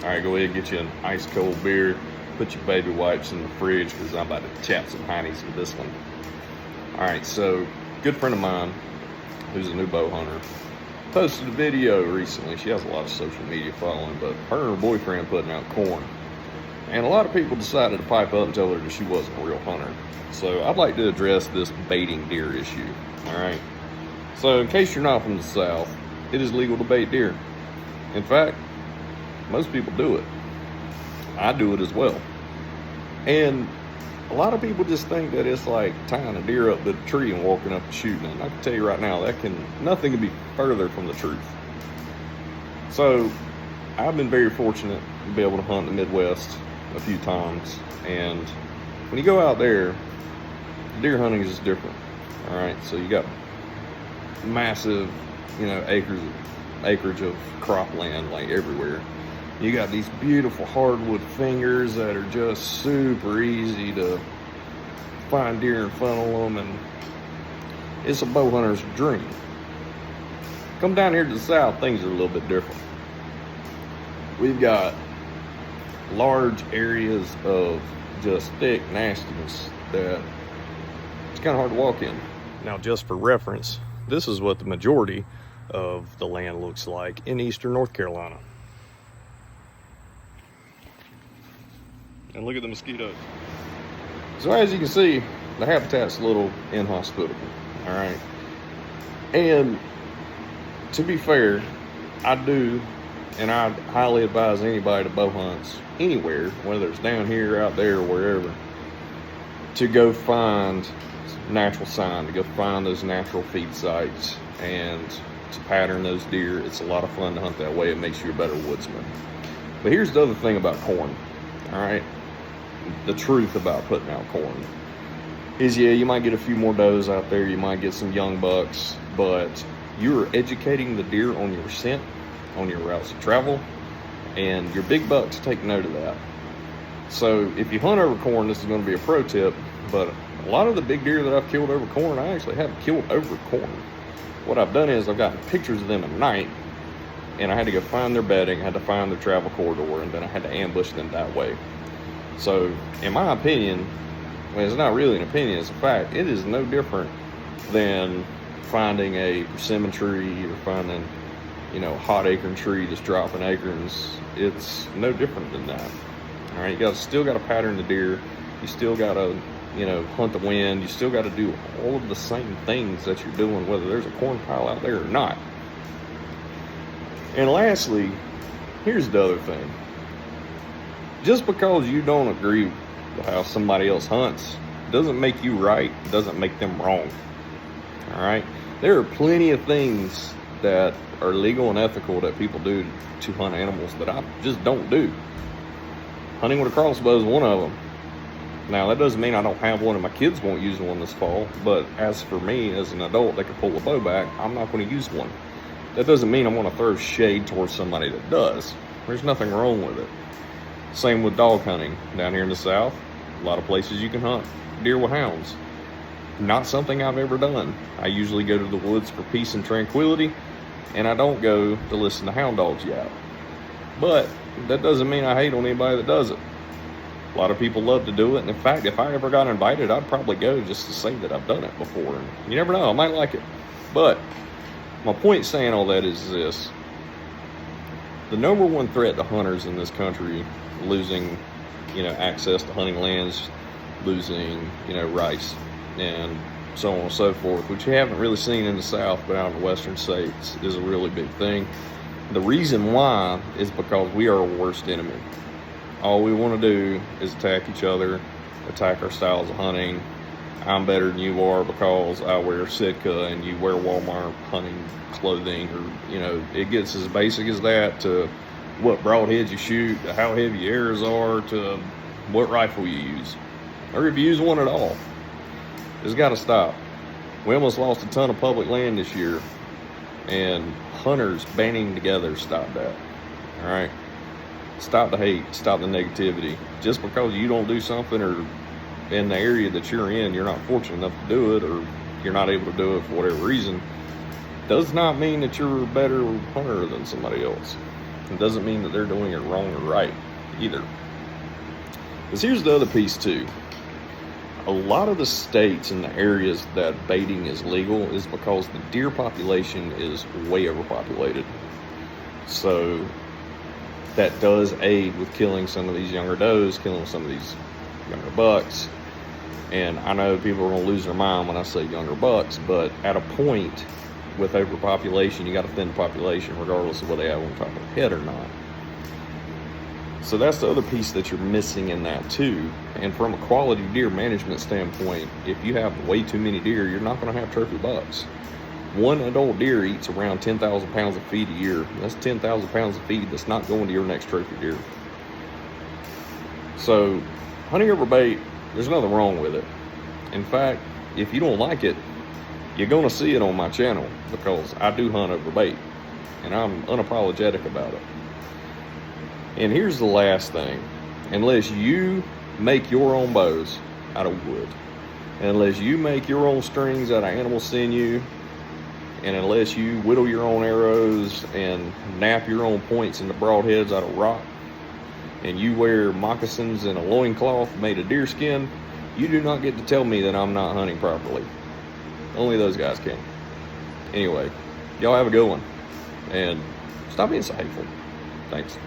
All right, go ahead and get you an ice cold beer. Put your baby wipes in the fridge because I'm about to chap some heinies with this one. All right, so good friend of mine who's a new bow hunter posted a video recently. She has a lot of social media following, but her and her boyfriend putting out corn. And a lot of people decided to pipe up and tell her that she wasn't a real hunter. So I'd like to address this baiting deer issue. All right. So in case you're not from the South, it is legal to bait deer. In fact, most people do it. I do it as well. And a lot of people just think that it's like tying a deer up to the tree and walking up and shooting it. And I can tell you right now, nothing can be further from the truth. So I've been very fortunate to be able to hunt the Midwest a few times. And when you go out there, deer hunting is just different. All right, so you got massive, acreage of cropland like everywhere. You got these beautiful hardwood fingers that are just super easy to find deer and funnel them, and it's a bow hunter's dream. Come down here to the South, things are a little bit different. We've got large areas of just thick nastiness that it's kind of hard to walk in. Now, just for reference, this is what the majority of the land looks like in eastern North Carolina. And look at the mosquitoes. So as you can see, the habitat's a little inhospitable, all right? And to be fair, I do, and I highly advise anybody to bow hunts anywhere, whether it's down here, out there, or wherever, to go find natural sign, to go find those natural feed sites, and to pattern those deer. It's a lot of fun to hunt that way. It makes you a better woodsman. But here's the other thing about corn, all right? The truth about putting out corn is, yeah, you might get a few more does out there, you might get some young bucks, but you're educating the deer on your scent, on your routes of travel, and your big bucks take note of that. So if you hunt over corn, this is going to be a pro tip, but a lot of the big deer that I've killed over corn, I actually haven't killed over corn. What I've done is I've gotten pictures of them at night, and I had to go find their bedding, I had to find their travel corridor, and then I had to ambush them that way. So, in my opinion, well, it's not really an opinion, it's a fact, it is no different than finding a persimmon tree or finding, a hot acorn tree that's dropping acorns. It's no different than that. All right, still got to pattern the deer. You still got to, hunt the wind. You still got to do all of the same things that you're doing, whether there's a corn pile out there or not. And lastly, here's the other thing. Just because you don't agree with how somebody else hunts doesn't make you right, doesn't make them wrong. All right? There are plenty of things that are legal and ethical that people do to hunt animals that I just don't do. Hunting with a crossbow is one of them. Now, that doesn't mean I don't have one and my kids won't use one this fall, but as for me, as an adult that can pull a bow back, I'm not going to use one. That doesn't mean I'm going to throw shade towards somebody that does. There's nothing wrong with it. Same with dog hunting. Down here in the South, a lot of places you can hunt deer with hounds. Not something I've ever done. I usually go to the woods for peace and tranquility, and I don't go to listen to hound dogs yap. But that doesn't mean I hate on anybody that does it. A lot of people love to do it, and in fact, if I ever got invited, I'd probably go just to say that I've done it before. And you never know, I might like it. But my point saying all that is this. The number one threat to hunters in this country, losing, access to hunting lands, losing, rights, and so on and so forth, which you haven't really seen in the South, but out in the western states is a really big thing. The reason why is because we are our worst enemy. All we want to do is attack each other, attack our styles of hunting. I'm better than you are because I wear Sitka and you wear Walmart hunting clothing, or, it gets as basic as that, to what broadheads you shoot, to how heavy your arrows are, to what rifle you use, or if you use one at all. It's got to stop. We almost lost a ton of public land this year, and hunters banding together stopped that. All right, stop the hate, stop the negativity. Just because you don't do something, or in the area that you're in, you're not fortunate enough to do it, or you're not able to do it for whatever reason, does not mean that you're a better hunter than somebody else. It doesn't mean that they're doing it wrong or right either. Because here's the other piece too. A lot of the states and the areas that baiting is legal is because the deer population is way overpopulated. So that does aid with killing some of these younger does, killing some of these younger bucks. And I know people are going to lose their mind when I say younger bucks, but at a point with overpopulation, you got to thin the population regardless of whether they have on top of the head or not. So that's the other piece that you're missing in that too. And from a quality deer management standpoint, if you have way too many deer, you're not going to have trophy bucks. One adult deer eats around 10,000 pounds of feed a year. That's 10,000 pounds of feed that's not going to your next trophy deer. So hunting over bait, there's nothing wrong with it. In fact, if you don't like it, you're going to see it on my channel, because I do hunt over bait and I'm unapologetic about it. And here's the last thing. Unless you make your own bows out of wood, unless you make your own strings out of animal sinew, and unless you whittle your own arrows and nap your own points into broadheads out of rock, and you wear moccasins and a loincloth made of deer skin, you do not get to tell me that I'm not hunting properly. Only those guys can. Anyway, y'all have a good one, and stop being so hateful. Thanks.